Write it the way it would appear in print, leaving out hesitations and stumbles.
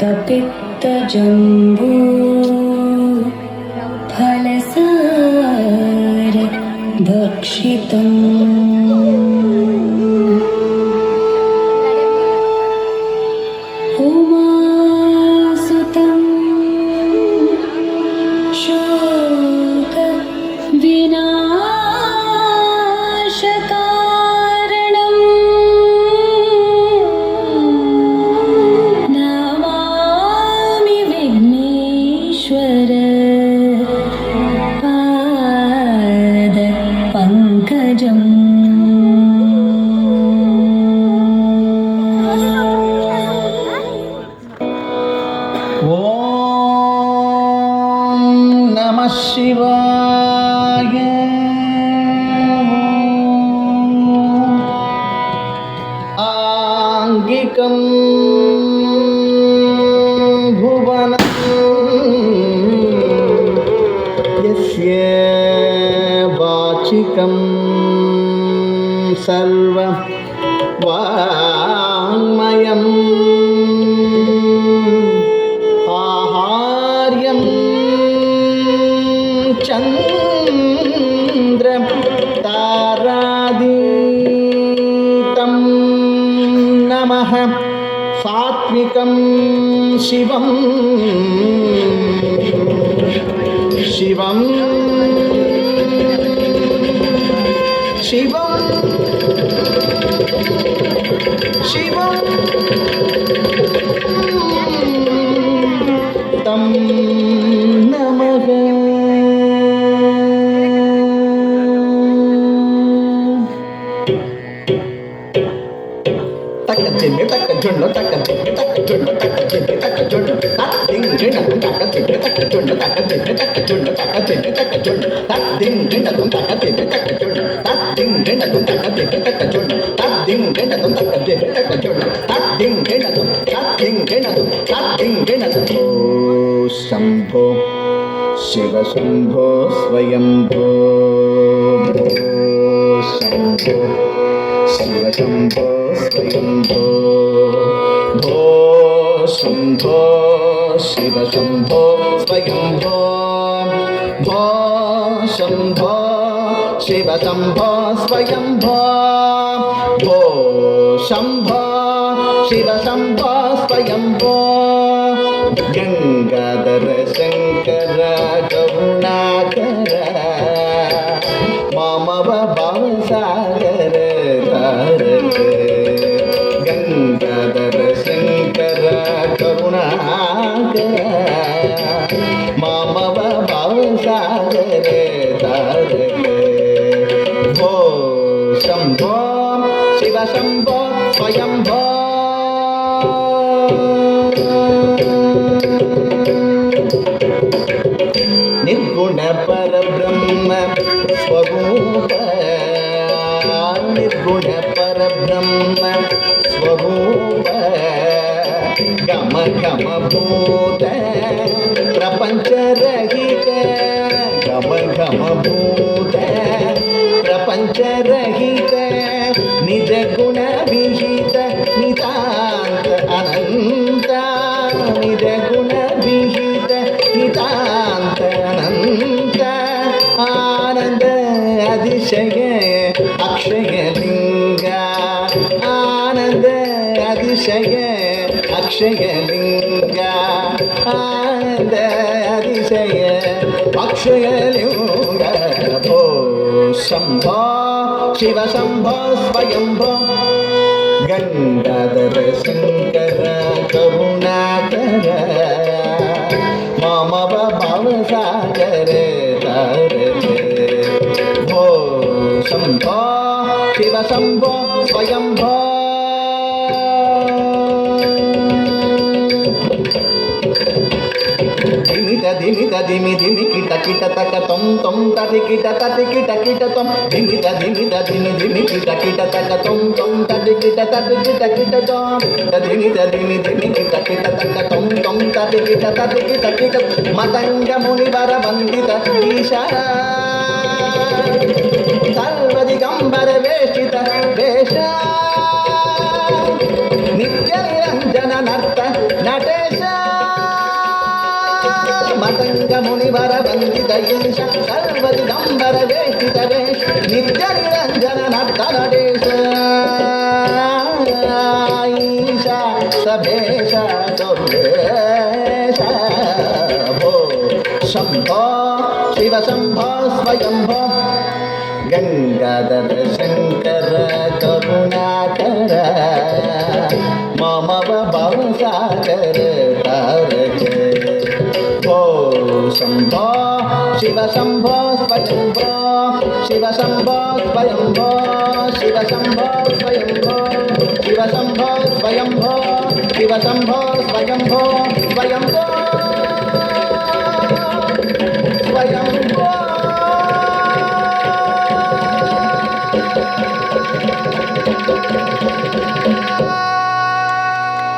कपित्तजम्बू फलसार भक्षितम् उमासुतं शोकविनाशकारणम् नमामि विघ्नेश्वर पादपङ्कजम्। शिवाय आंगिकं भुवनं यस्य वाचिकं सर्ववाङ्मयम् आहार्यं चन्द्र तारादीतं नमः सात्विकं शिवं शिवं शिवं शिवं तं नमः। Takka-timmi, takka-junno, takka-timmi, takka-junno, takka-timmi, takka-junno, tak-ding-ding-dum, takka-timmi, takka-junno, takka-timmi, takka-junno, takka-timmi, takka-junno, tak-ding-ding-dum, takka-timmi, takka-junno, tak-ding-ding-dum, takka-timmi, takka-junno, tak-ding-ding-dum, takka-timmi, takka-junno, tak-ding-ding-dum, tak-ding-ding-dum, tak-ding-ding-dum. Oh Shambho, Shiva Shambho, Swayambho, oh Shambho, Shiva Shambho, Swayambho, Bho Shambho, Shiva Shambho, Swayambho, Bho Shambho, Shiva Shambho, Swayambho, Bho Shambho, Shiva Shambho, Swayambho, Gangadhara Shankara Karunakara Mamava Bhavasagara Gangadhara Shankara Karunakara Mamava Bhavasagara Bho Shambho Shiva Shambho Swayambho निर्गुण परब्रह्म स्वरूप निर्गुण परब्रह्म स्वरूप गम गम भूत प्रपंच रहित गम गम भूत प्रपंच रहित निज गुण विहित नितांत अनंत निज गुण विहित नितांत अनंत आनंद अतिशय अक्षय लिंग आनंद अतिशय अक्षय लिंग आनंद अतिशय अक्षय लिंग भो शंभो शिव शंभो स्वयंभो गंगाधर शंकर करुणाकर ममव भवसागर भो शंभो शिव शंभो स्वयंभो धिमित धिमि धिमि किट किट तक तम तम तरि किट तम धिमित धिमि धिमि किट तक तम तम तरि किट तम धिमित धिमि किट तक तम तम तरि किट मतंग मुनिवर वंदित ईशा सर्वदिगंबर वेष्टित वेश नित्य निरंजन नर्त నటేశ మతంగ మునివర వందిత ఈశ సర్వదిగంబర వేష్టిత వేష నిత్య నిరంజన నర్త నటేశ ఈశ సభేశ సుభేశ భో శంభో శివ శంభో స్వయంభో గంగాధర శంకర కరుణాకర మమ భవసాగర తారక భో శంభో శివ శంభో స్వయంభో శివ శంభో స్వయంభో శివ శంభో స్వయంభో శివ శంభో స్వయంభో శివ శంభో స్వయంభో స్వయంభో